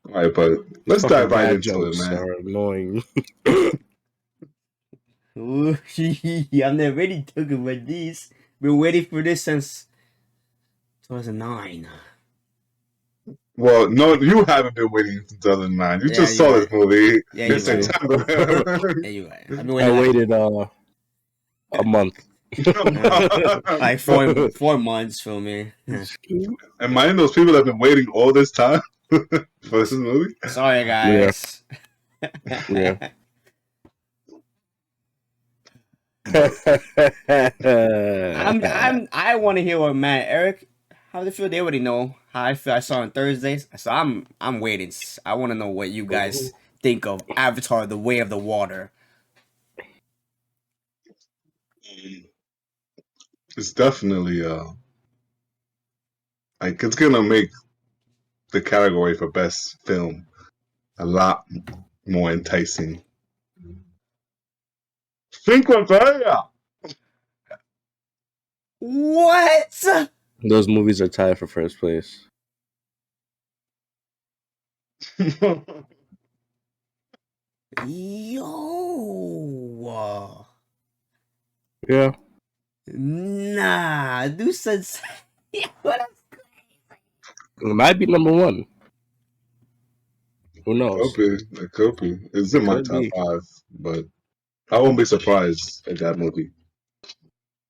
All right, but let's Fucking dive right dad into it, jokes man. are annoying. Ooh, I'm not ready to talk about this. Been waiting for this since 2009. Well, no, you haven't been waiting since 2009. You Yeah, just you're saw this right. movie Yeah, in you're Me right. too. September. Yeah, you're right. I've been I waiting waited a month. like four months for me. Am I in those people that have been waiting all this time for this movie? Sorry, Yeah, guys. yeah. I want to hear what Matt Eric. How they feel? They already know how I feel. I saw on Thursdays, so I'm waiting. I want to know what you guys think of Avatar: The Way of the Water. It's definitely like it's gonna make the category for best film a lot more enticing. Cinco Terre! What? Those movies are tied for first place. Yo. Yeah, Nah, do sense. What? it might be number one. Who Could knows? be, it could be. It's It in my could top be. five, but I won't be surprised if that movie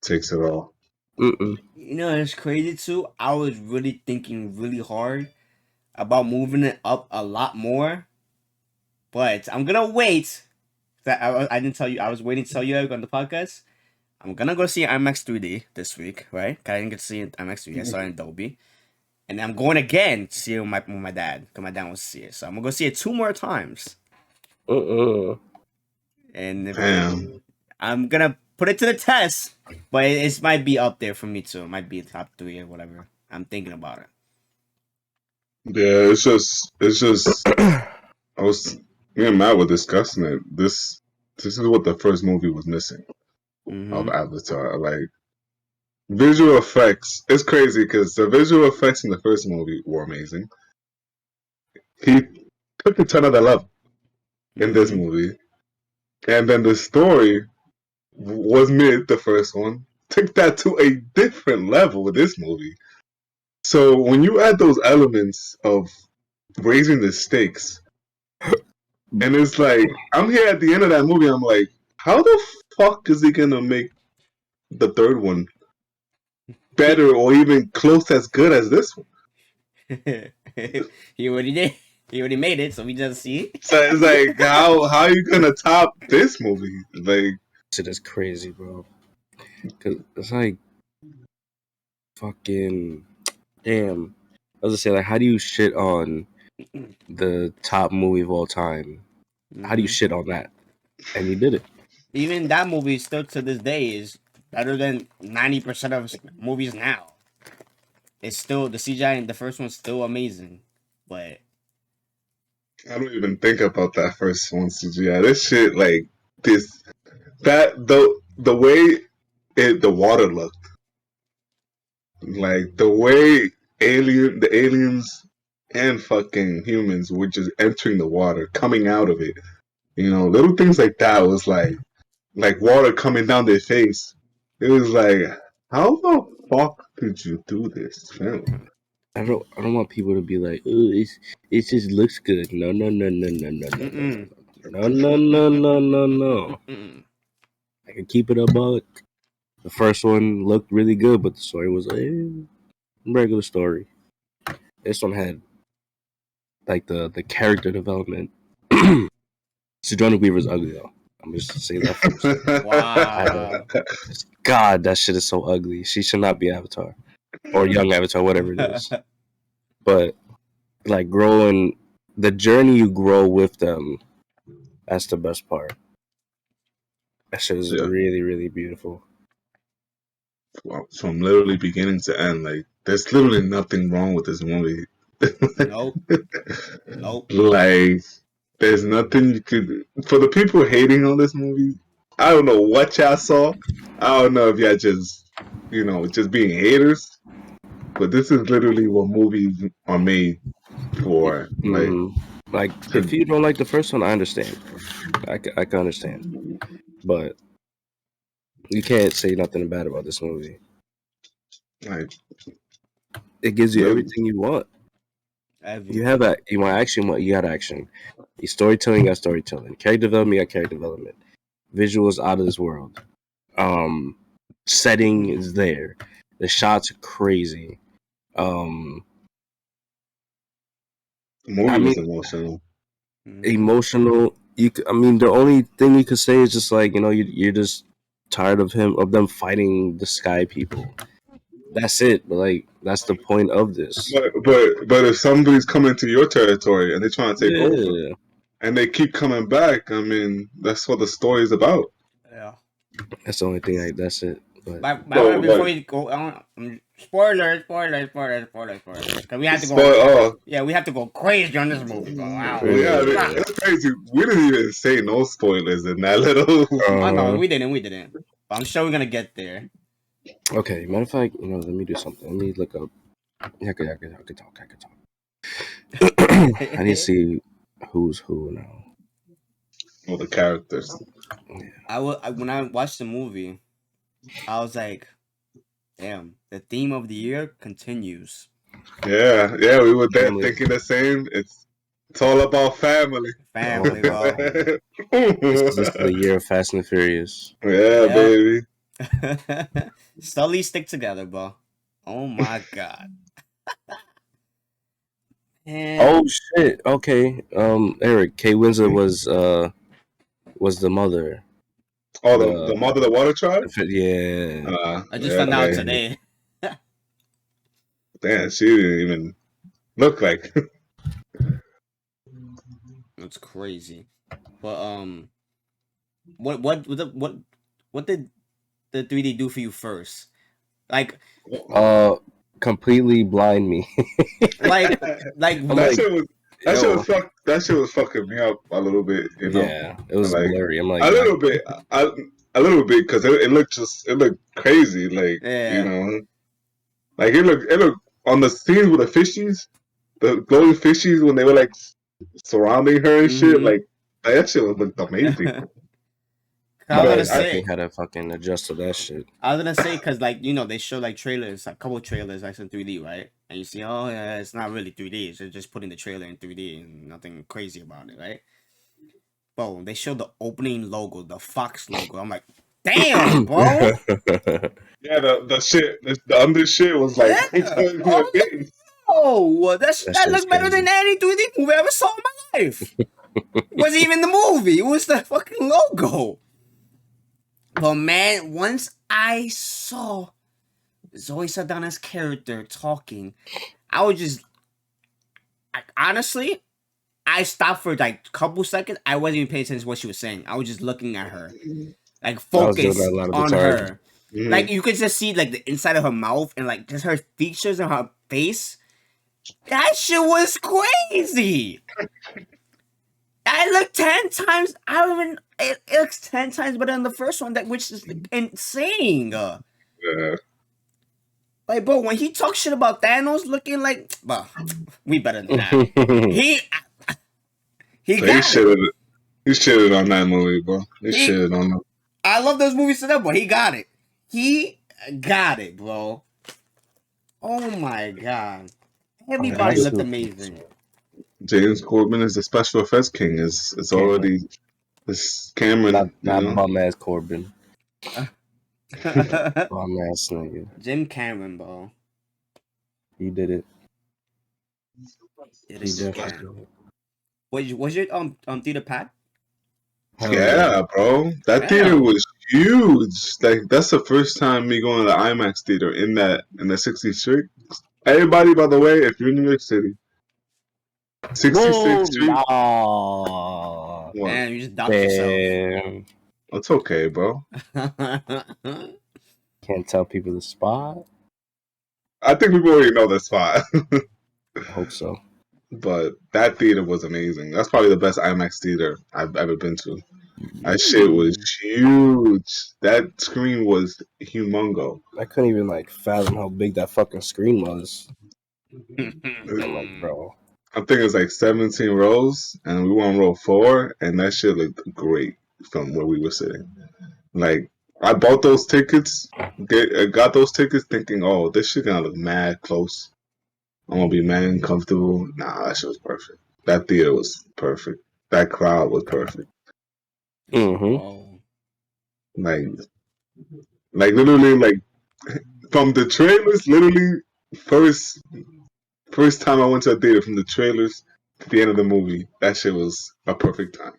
takes it all. Mm-mm. You know, it's crazy too. I was really thinking really hard about moving it up a lot more, but I'm gonna wait. I didn't tell you. I was waiting to tell you on the podcast. I'm gonna go see IMAX 3D this week, right? 'Cause I didn't get to see it IMAX 3D. I saw it in Dolby, and I'm going again to see it with my dad. Cause my dad wants to see it, so I'm gonna go see it 2 more times. And Damn. I'm gonna put it to the test, but it might be up there for me too. It might be top 3 or whatever. I'm thinking about it. Yeah, it's just. Me and Matt were discussing it. This is what the first movie was missing of Mm-hmm. Avatar. Like visual effects. It's crazy because the visual effects in the first movie were amazing. He took it to another level in this Mm-hmm. movie, and then the story was mid. The first one took that to a different level with this movie. So when you add those elements of raising the stakes, and it's like I'm here at the end of that movie, I'm like, how the fuck is he gonna make the third one better or even close as good as this one? He already did. He already made it, so we just see. So it's like, how are you gonna top this movie? Like, Shit is crazy, bro. Cause it's like fucking damn. I was gonna say, like, how do you shit on the top movie of all time? How do you Mm-hmm. shit on that? And you did it. Even that movie still to this day is better than 90% of movies now. It's still the CGI in the first one's still amazing, but I don't even think about that first one CGI. This shit, like this, that the way the water looked, like the way the aliens and fucking humans were just entering the water, coming out of it. You know, little things like that was like water coming down their face. It was like, how the fuck did you do this film? I don't want people to be like, oh, it just looks good. No, no, no, no, no, no, no, mm-mm. no, no, no, no, no, no. Mm-mm. I can keep it a buck. The first one looked really good, but the story was a regular story. This one had like the character development. Sigourney Weaver's ugly though. I'm just saying that first. Wow. God, that shit is so ugly. She should not be Avatar or young Avatar, whatever it is. But like growing, the journey you grow with them, that's the best part. That shit is Yeah, really, really beautiful. from literally beginning to end, like there's literally nothing wrong with this movie. Nope. Nope. Like there's nothing you could for the people hating on this movie. I don't know what y'all saw. I don't know if y'all just just being haters. But this is literally what movies are made for. Like Mm-hmm. Like, if you don't like the first one, I understand. I can understand, but you can't say nothing bad about this movie. Like, It gives you really? everything you want. You have Everything. that. You want action? What you got action. You storytelling, you got storytelling. Character development, you got character development. Visuals out of this world. Um, Setting is there. The shots are crazy. Um, The movie I was mean, emotional. Mm-hmm. emotional. I mean, the only thing you could say is just like you're just tired of them fighting the sky people. That's it. But like, that's the point of this. But if somebody's coming to your territory and they're trying to take over Yeah, and they keep coming back, I mean, that's what the story is about. Yeah. that's the only thing. That's it. But By the So way, before like, we go on, spoilers. Cause we have to go. spoil. Yeah, we have to go crazy on this movie, bro. Wow. Well, yeah, I mean, yeah. it's crazy. We didn't even say no spoilers in that little. I know Uh, we didn't. But I'm sure we're gonna get there. okay. Matter of fact, let me do something. Let me look up. Yeah, I could talk. I could talk. I need to see who's who now. Well, the characters. When I watched the movie, I was like, damn, the theme of the year continues. Yeah, we were there Family. thinking the same. It's all about family. All Family, about bro. family. Yeah, This is the year of Fast and the Furious. Yeah. baby. Sully stick together, bro. Oh my god. And Oh shit. Okay. Eric K. Winslet was the mother. Oh, the The, mother of the water tribe. yeah. I just Yeah, found out yeah. today. Damn, she didn't even look like. That's crazy. But what did the 3D do for you first? Like Uh, Completely blind me. like like I'm that like, shit was yo. that shit was fucking me up a little bit, you know. Yeah, it was Like blurry. I'm like, a little bit, a little bit, because it looked crazy, like you yeah. know, like it looked on the scenes with the fishies, the glowing fishies when they were like surrounding her and shit, Mm-hmm. like that shit looked amazing. I was my gonna But acting say had to fucking adjust to that shit. because like they show like trailers, a couple trailers like in 3D, right? And you see, oh yeah, it's not really 3D. It's just putting the trailer in 3D and nothing crazy about it, right? Bro, they showed the opening logo, the Fox logo. I'm like, damn, bro. yeah, the shit, the under shit was like, Yeah. Oh, That that shit was looked better than crazy. any 3D movie I ever saw in my life. It wasn't even the movie. It was the fucking logo. But man, once I saw Zoe Saldana's character talking, I was just honestly, I stopped for like a couple seconds. I wasn't even paying attention to what she was saying. I was just looking at her, like I was doing that focus a lot of the on time. her. Like Mhm. you could just see like the inside of her mouth and like just her features and her face. That shit was crazy. I looked 10 times. I don't even. It looks 10 times better than the first one. That which is like, insane. Yeah. Like, bro, when he talks shit about Thanos looking like, bro, we better than that. He he So he got it. shitted on that movie, bro. He He. shitted on them. I love those movies to them, but he got it. He got it, bro. Oh my god. Yeah, my Everybody looked suit. amazing. James Corbin is the special effects king. It's Cameron, already this Cameron, you not know. bum ass Corbin. Bum ass nigga. Jim Cameron, bro. He did it. Did He it definitely again. did it. Was your theater packed? Hell yeah. Yeah, bro. That theater Damn. was huge. Like that's the first time me going to the IMAX theater in the 60th Street. Everybody, by the way, if you're in New York City, 66th Whoa, Street. nah. What? Damn, you just doubted yourself. Damn. It's okay, bro. Can't tell people the spot. I think people already know the spot. I hope so. But that theater was amazing. That's probably the best IMAX theater I've ever been to. That shit was Mm. huge. That screen was humongo. I couldn't even like fathom how big that fucking screen was. I'm like, bro. I think it's like 17 rows, and we were on row 4, and that shit looked great from where we were sitting. Like, I bought those tickets, got those tickets thinking, oh, this shit gonna look mad close. I'm gonna be mad comfortable. Nah, that shit was perfect. That theater was perfect. That crowd was perfect. Mm-hmm. Oh. Like, literally, like from the trailers, literally first first time I went to a theater from the trailers to the end of the movie, that shit was a perfect time.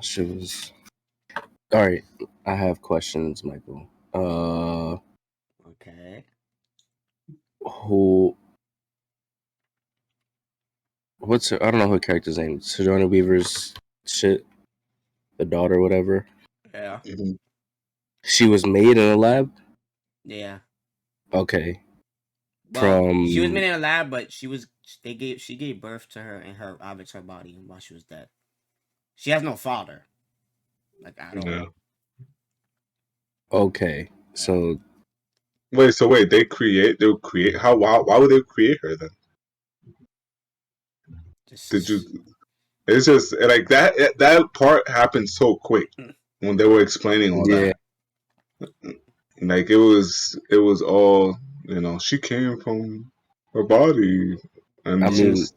Shit was all right. I have questions, Michael. Okay. Who? What's her? I don't know her character's name. Sigourney Weaver's shit, the daughter, whatever. Yeah. Mhm. She was made in a lab. Yeah. Okay. Well, she was From made in a lab, but she gave birth to her in her avatar body while she was dead. She has no father, like at all. Yeah. okay. So Wait, they'll create how why would they create her then? Did you Just it's just like that part happened so quick when they were explaining all yeah, that. Like it was all, she came from her body and I it's mean, just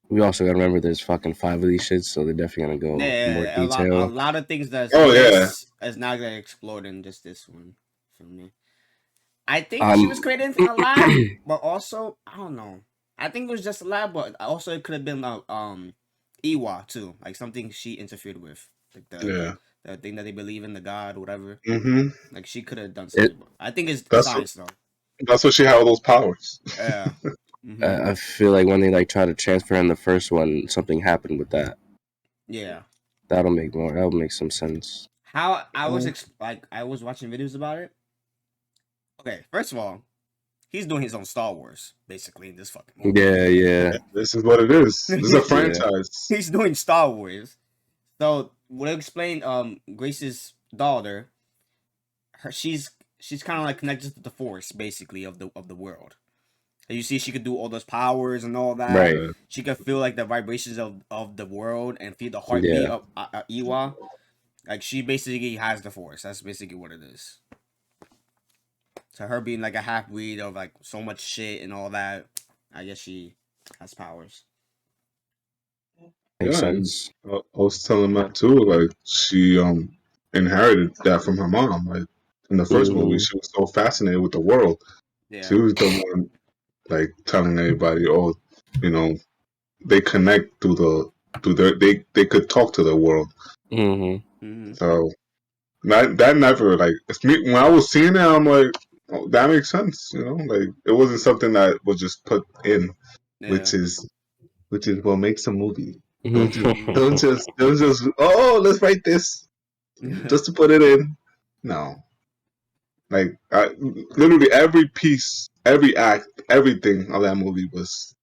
we also gotta remember there's fucking 5 of these shits, so they're definitely gonna go more yeah, a detail. lot of things that's oh yeah. missed is not gonna explode in just this one for me. I think she was Um, created in a lab, but also I don't know. I think it was just a lab, but also it could have been Iwa too, like something she interfered with, like Yeah. the thing that they believe in, the god, whatever. Mm-hmm. Like she could have done it. something. But I think it's That's science though. that's what she had all those powers. Yeah. Mm-hmm. I feel like when they like try to transfer in the first one, something happened with that. Yeah. That'll make more. That'll make some sense. How I was Oh, like I was watching videos about it. Okay, first of all, he's doing his own Star Wars basically in this fucking movie. Yeah, yeah, this is what it is. This is a yeah. franchise. He's doing Star Wars. So what I explained, Grace's daughter, she's kind of like connected to the Force basically of the world. And you see, she could do all those powers and all that. Right. Yeah. She could feel like the vibrations of the world and feel the heartbeat Yeah. of Iwa. Like she basically has the Force. That's basically what it is. So her being like a half breed of like so much shit and all that, I guess she has powers. Makes Yeah, and sense. I was telling Matt too, like she inherited that from her mom. Like in the first movie, Hmm. she was so fascinated with the world. She Yeah. was the one like telling everybody, oh, you know, they connect through their they could talk to the world. Hmm. Mm-hmm. So that never like it's me when I was seeing it, I'm like, oh, that makes sense. Like it wasn't something that was just put in, Yeah. which is what makes a movie. Don't just Mm-hmm. don't just let's write this just to put it in. No, like literally every piece, every act, everything of that movie was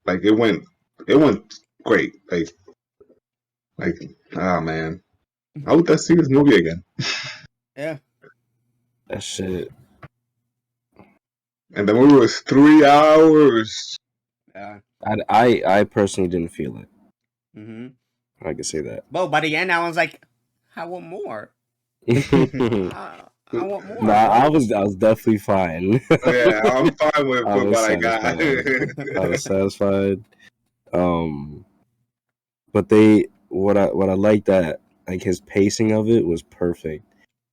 like it went great. Like ah man, I would that see this movie again. Yeah. That shit. And the movie was 3 hours. Yeah. I personally didn't feel it. Mm-hmm. I can say that. But by the end, I was like, I want more. I want Nah, more, I bro. was definitely fine. Yeah, I'm fine with, I with was what I got. satisfied. I was satisfied. Um, but they what I like that like his pacing of it was perfect.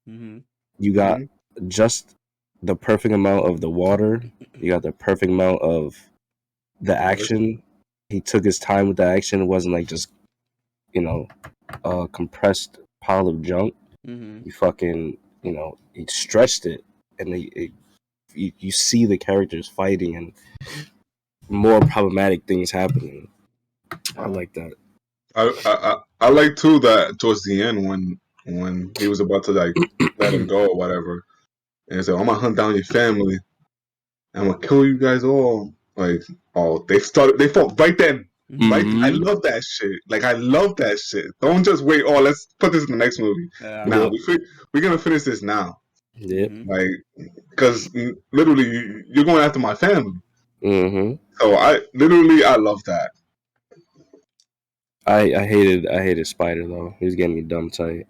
Mm-hmm. You got Mhm. just the perfect amount of the water. You got the perfect amount of the action. He took his time with the action. It wasn't like just you know a compressed pile of junk. Mm-hmm. He fucking he stretched it, and you see the characters fighting and more problematic things happening. I Yeah. like that. I like too that towards the end when he was about to like let him go or whatever, and he said, "I'm gonna hunt down your family. I'm gonna kill you guys all." Like, oh, they fought right then. Right, I Mm-hmm. love that shit. Like, I love that shit. Don't just wait. Oh, let's put this in the next movie. Yeah. Now Yep. we're gonna finish this now. Yep. Like, because literally you're going after my family. Mm-hmm. So I love that. I hated Spider though. He was getting me dumb tight.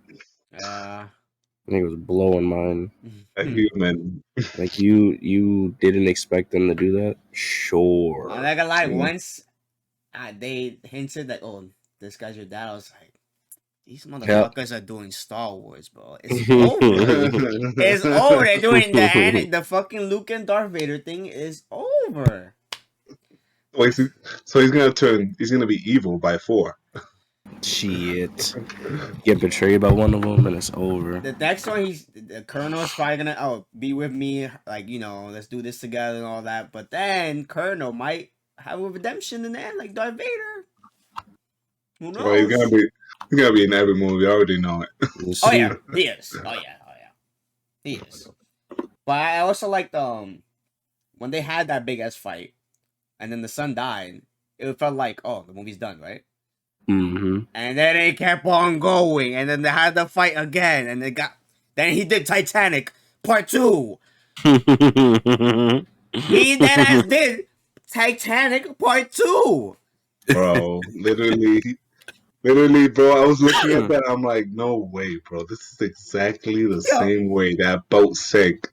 Yeah. I think it was blowing mine. A human. Like you didn't expect them to do that? I'm Sure. not gonna lie. Yeah. Once they hinted that, oh, this guy's your dad, I was like, these Yep. motherfuckers are doing Star Wars, bro. It's over. It's over. They're doing the fucking Luke and Darth Vader thing is over. Wait, so he's gonna be evil by 4. Shit. Get betrayed by one of them and it's over. The next one, the Colonel's probably gonna be with me, like let's do this together and all that. But then Colonel might have a redemption in the end, like Darth Vader. Who Well, knows? he's gonna be in every movie. I already know it. You Oh see? yeah, he is. Oh yeah, he is. But I also liked when they had that big ass fight, and then the son died. It felt like, oh, the movie's done, right? Mm-hmm. And then it kept on going, and then they had the fight again, and then he did Titanic Part 2. He that ass did Titanic Part 2. Bro, literally, bro. I was looking at that. I'm like, no way, bro. This is exactly the Yo, same way that boat sank.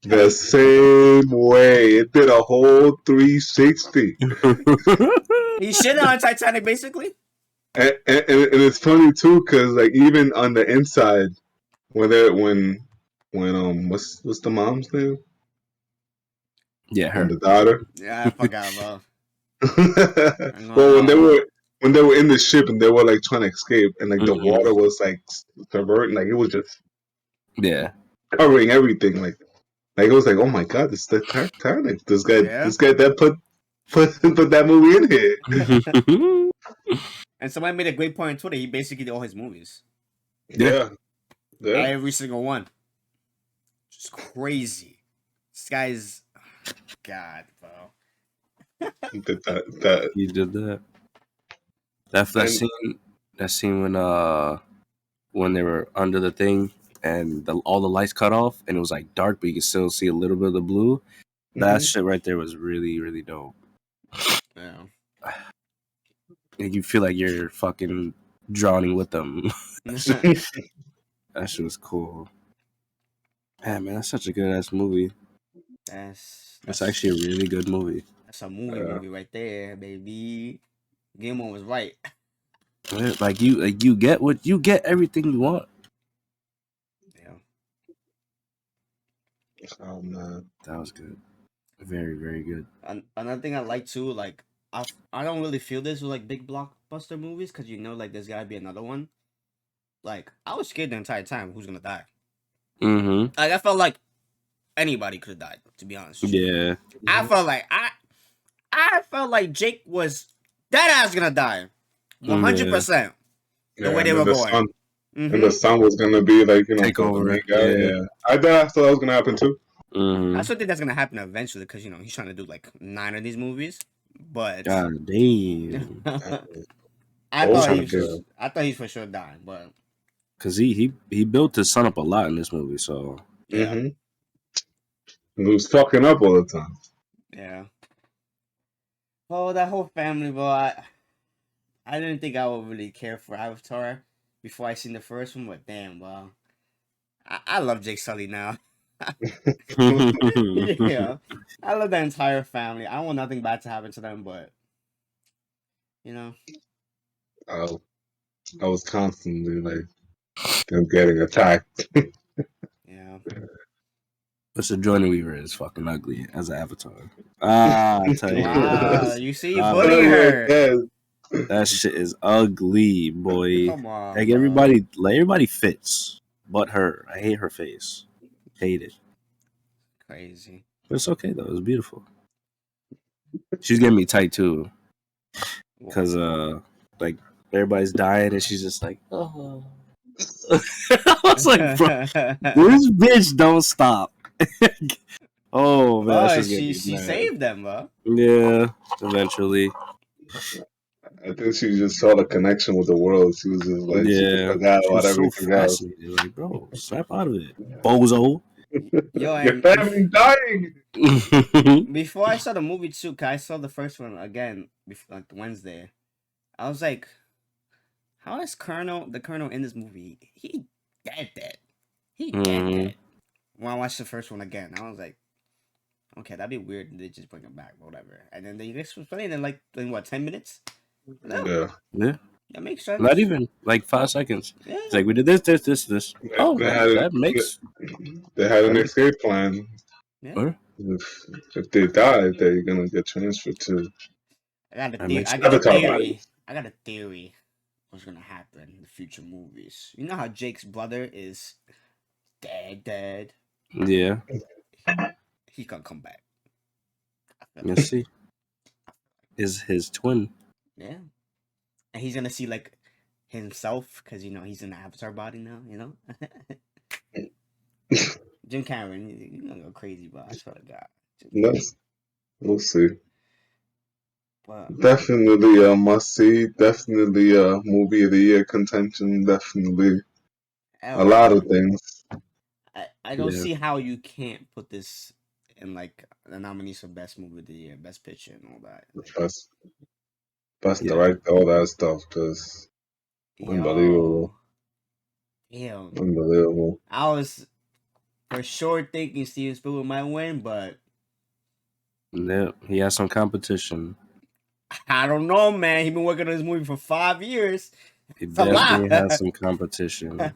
The same way. It did a whole 360. he shitted on Titanic basically. And it's funny too, cause like even on the inside, when they're when what's the mom's name Yeah, and her. the daughter? Yeah, I forgot, bro. I'm gonna Well, lie. when they were in the ship and they were like trying to escape, and like the Mm-hmm. water was like subverting, like it was just Yeah. covering everything, like it was like, oh my god, this is the Titanic. Yeah. This guy that put that movie in here. And somebody made a great point on Twitter. He basically did all his movies, Yeah. Yeah, yeah. every single one. Just crazy. This guy's God, bro. He did that. You did that. That And scene when they were under the thing and all the lights cut off and it was like dark but you could still see a little bit of the blue. That mhm. shit right there was really, really dope. Yeah. Like you feel like you're fucking drowning with them. That shit was cool. Man, that's such a good ass movie. that's It's actually a really good movie. that's a movie right there, baby. Gilmore was right. Yeah, like you get everything you want. Yeah. Oh man. That was good. Very, very good. And another thing I like too, like I don't really feel this with like big blockbuster movies because like there's gotta be another one. Like I was scared the entire time who's gonna die. Mm-hmm. Like I felt like anybody could have died. To be honest with you, Yeah. I felt like I felt like Jake was that ass gonna die, 100%. The Yeah, way they and then were the going. son and Mm-hmm. the son was gonna be like Take the main over. guy. Yeah. Yeah, I thought that was gonna happen too. Mm-hmm. I still think that's gonna happen eventually because he's trying to do like 9 of these movies. But God damn. I Old thought trying he to get was I thought he's for sure dying. But Cause he built his son up a lot in this movie, so yeah, Mm-hmm. He was fucking up all the time. yeah. Oh, that whole family, bro. I didn't think I would really care for Avatar before I seen the first one, but damn, wow. I love Jake Sully now. Yeah, I love the entire family. I want nothing bad to happen to them, but you know, I, I was constantly like them getting attacked. yeah. Mr. Jordan Weaver is fucking ugly as an avatar. I tell you what, Wow, you see, you uh, bullying her. Yeah. that shit is ugly, boy. Come on, Like bro. everybody fits, but her. I hate her face. Hate it. Crazy. But it's okay though. It's beautiful. She's getting me tight too, cause like everybody's dying and she's just like, oh. I was like, bro, this bitch don't stop. Oh man, that's But just gonna she be she mad. saved them, bro. Yeah, eventually. I think she just saw the connection with the world. She was just like she just Yeah, forgot she about was so everything else. fascinated. Like, bro, snap out of it, bozo. Yo, Your and family dying. before I saw the movie too, 'cause I saw the first one again before like Wednesday. I was like, how is the Colonel in this movie? He dead. He dead. When I watched the first one again, I was like, okay, that'd be weird. They just bring him back, whatever. And then they explain in like in what 10 minutes. No, Yeah. Yeah. that makes Not sense. even like 5 seconds. Yeah, It's like we did this. Oh, They had that makes they had an that makes escape plan. yeah. or If they die, they're gonna get transferred to that makes I sense. got a Avatar theory. bodies. I got a theory. What's gonna happen in the future movies? You know how Jake's brother is dead. Yeah. He gonna come back. I feel You like see, is his twin. yeah, and he's gonna see like himself because he's in the Avatar body now. Jim Cameron, he's gonna go crazy, bro. I swear to God. Jim Cameron. Yes, we'll see. But Definitely a must see. Definitely a movie of the year contention. Definitely a hell lot yeah, of things. I don't Yeah. see how you can't put this in like the nominees for best movie of the year, best picture, and all that. Like, Best, best Yeah. direct, all that stuff. Just unbelievable, yo, damn. unbelievable. I was for sure thinking Steven Spielberg might win, but Yeah. He has some competition. I don't know, man. He been working on this movie for 5 years. He It's a lot. definitely has some competition.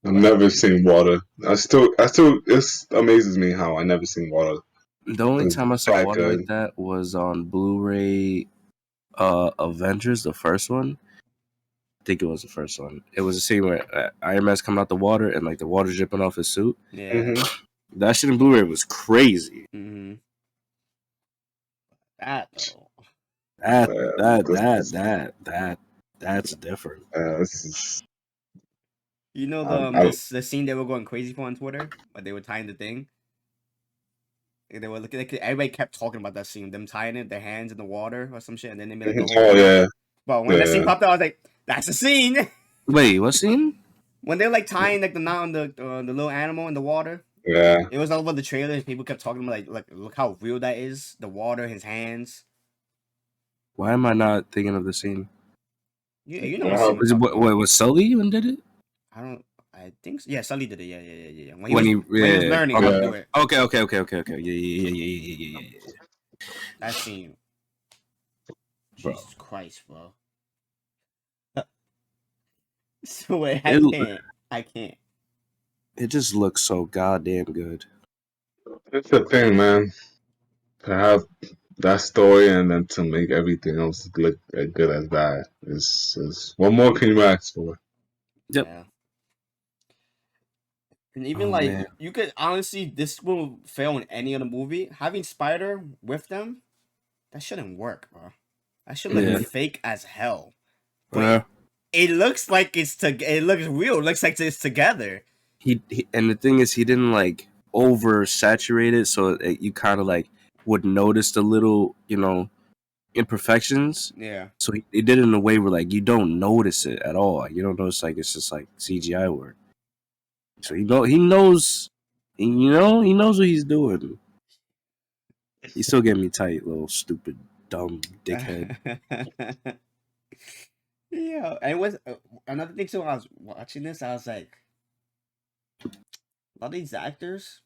I've never seen water. It amazes me how I never seen water. The only It's time I saw that water good. like that was on Blu-ray Avengers, the first one. I think it was the first one. It was a scene where Iron Man's coming out the water and like the water dripping off his suit. Yeah. Hmm. That shit in Blu-ray was crazy. Mm-hmm. That though. That Yeah, that this that is, that that that's different. this is You know I, I, the scene they were going crazy for on Twitter, but they were tying the thing. They were looking. Everybody kept talking about that scene, them tying it, their hands in the water or some shit, and then they made like a whole oh video. yeah, But when that scene yeah, popped up, I was like, "That's the scene." Wait, what scene? When they're like tying like the knot on the little animal in the water, yeah. it was all over the trailer. And people kept talking about like look how real that is. The water, his hands. Why am I not thinking of the scene? Yeah, you know what scene Wow. I'm Was it talking about. what was Sully when did it? I don't. I think so. Yeah, Sully did it. Yeah. When he When he was yeah learning how okay to Yeah. do it. okay yeah, That scene. bro. Jesus Christ, bro. So wait, I It can't. I can't. it just looks so goddamn good. It's the thing, man. To have that story and then to make everything else look as good as that is what more can you ask for? Yep. Yeah. And even Oh man. like you could honestly, this will fail in any other movie. Having Spider with them, that shouldn't work, bro. That should look Yeah. Hmm. fake as hell. But Yeah. it looks like it looks real. It looks like it's together. He and the thing is he didn't like oversaturate it so you kind of like would notice the little imperfections. Yeah. So he did it in a way where like you don't notice it at all. You don't notice like it's just like CGI work. So he knows what he's doing. He's still getting me tight, little stupid dumb dickhead. Yeah, and it was another thing too. When I was watching this, I was like, a lot of these actors.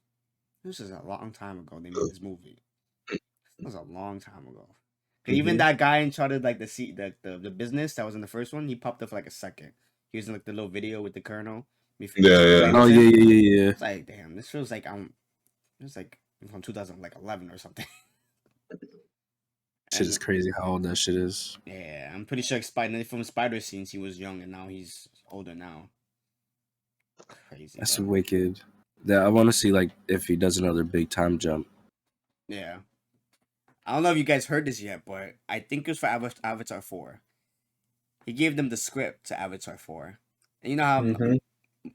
This is a long time ago. They made this movie. That was a long time ago. 'Cause even Hmm. that guy in charge of like the business that was in the first one, he popped up for like a second. He was in like the little video with the colonel before Yeah, yeah. explaining Oh to yeah him. yeah yeah yeah. It's like, damn, this feels like it was like from 2011 or something. Shit is And crazy how old that shit is. yeah, I'm pretty sure from Spider scenes he was young and now he's older now. Crazy, That's bro. wicked. That I want to see like if he does another big time jump. Yeah. I don't know if you guys heard this yet, but I think it was for Avatar 4. He gave them the script to Avatar 4. And you know how Hmm.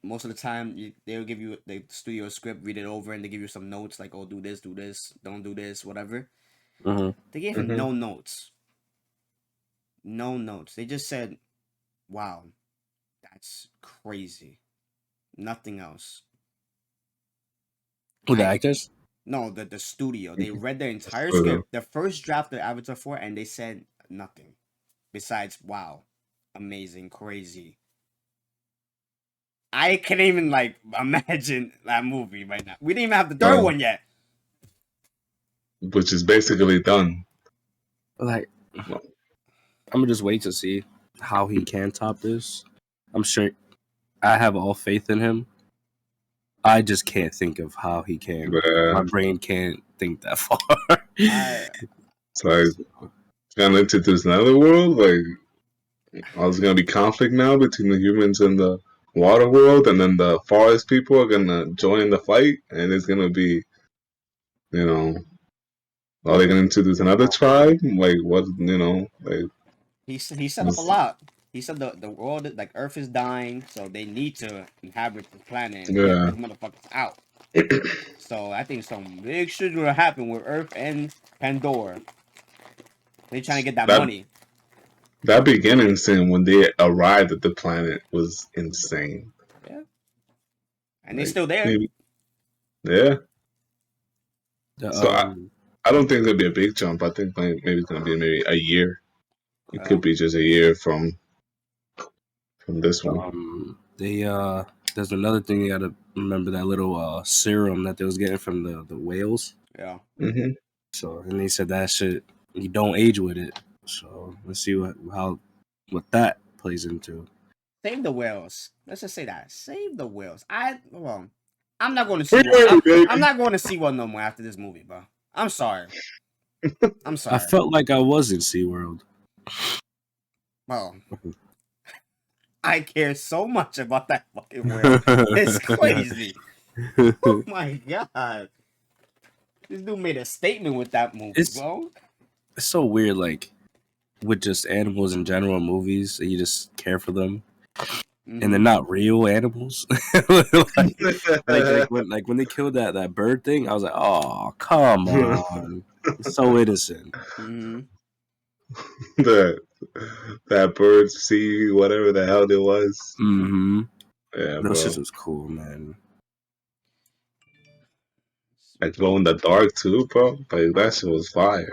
most of the time they'll give you the studio script, read it over, and they give you some notes like, oh, do this, don't do this, whatever. Mm-hmm. They gave him Hmm. no notes. No notes. They just said, wow, that's crazy. Nothing else. Who the actors? No, the studio. They read the entire So, script, the first draft of Avatar 4, and they said nothing besides, "Wow, amazing, crazy." I can't even like imagine that movie right now. We didn't even have the third one yet. which is basically done. Like, Well, I'm gonna just wait to see how he can top this. I'm sure I have all faith in him. I just can't think of how he can. My yeah. brain can't think that far. I So like, gonna introduce another world. Like, oh, there's gonna be conflict now between the humans and the water world, and then the forest people are gonna join the fight, and it's gonna be, you know, are they gonna introduce another oh man, tribe? Like, what, like, he set up a lot. He said the world like Earth is dying, so they need to inhabit the planet and get yeah. these motherfuckers out. So I think some big shit will happen with Earth and Pandora. They trying to get that that money. that beginning scene when they arrived at the planet was insane. Yeah, and they Like, still there. maybe, yeah. The, So I don't think it'll be a big jump. I think maybe it's gonna be maybe a year. It could be just a year from this one. they there's another thing you gotta remember, that little serum that they was getting from the whales. Yeah. Hmm. So, and they said that shit, you don't age with it. So let's see what that plays into. Save the whales. Let's just say that. Save the whales. I'm not going to see one. Hey, I'm baby. not going to see one no more after this movie, bro. I'm sorry. I'm I sorry. felt like I was in SeaWorld. Bro, I care so much about that fucking whale. It's crazy. Oh my god. This dude made a statement with that movie, It's bro. it's so weird, like with just animals in general in movies, that you just care for them, and they're Mm-hmm. not real animals. Like when they killed that bird thing, I was like, oh come on, it's so innocent. Mm-hmm. that that bird sea, whatever the hell it was. Mm-hmm. Yeah, Those shit bro. was cool, man. Like glow in the dark too, bro. Like that shit was fire.